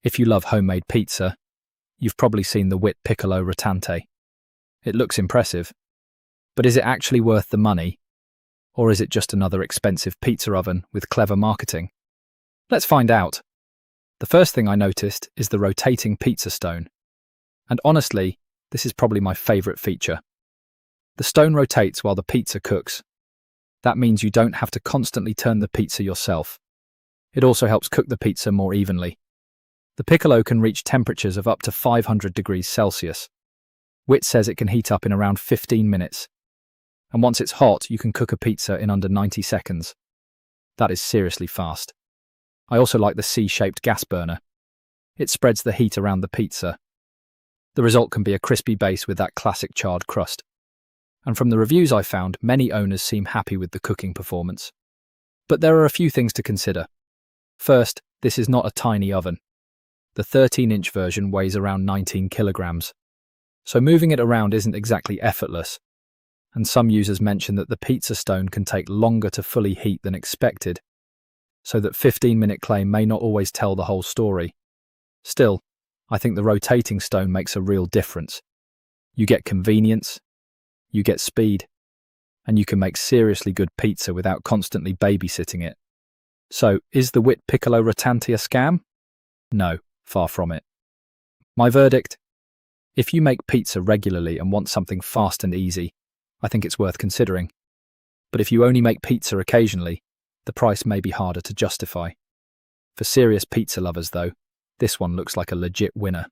If you love homemade pizza, you've probably seen the Witt PICCOLO Rotante. It looks impressive, but is it actually worth the money? Or is it just another expensive pizza oven with clever marketing? Let's find out. The first thing I noticed is the rotating pizza stone. And honestly, this is probably my favourite feature. The stone rotates while the pizza cooks. That means you don't have to constantly turn the pizza yourself. It also helps cook the pizza more evenly. The Piccolo can reach temperatures of up to 500 degrees Celsius. Witt says it can heat up in around 15 minutes. And once it's hot, you can cook a pizza in under 90 seconds. That is seriously fast. I also like the C-shaped gas burner. It spreads the heat around the pizza. The result can be a crispy base with that classic charred crust. And from the reviews I found, many owners seem happy with the cooking performance. But there are a few things to consider. First, this is not a tiny oven. The 13-inch version weighs around 19 kilograms. So moving it around isn't exactly effortless. And some users mention that the pizza stone can take longer to fully heat than expected, so that 15-minute claim may not always tell the whole story. Still, I think the rotating stone makes a real difference. You get convenience, you get speed, and you can make seriously good pizza without constantly babysitting it. So, is the Witt PICCOLO Rotante a scam? No, far from it. My verdict? If you make pizza regularly and want something fast and easy, I think it's worth considering. But if you only make pizza occasionally, the price may be harder to justify. For serious pizza lovers, though, this one looks like a legit winner.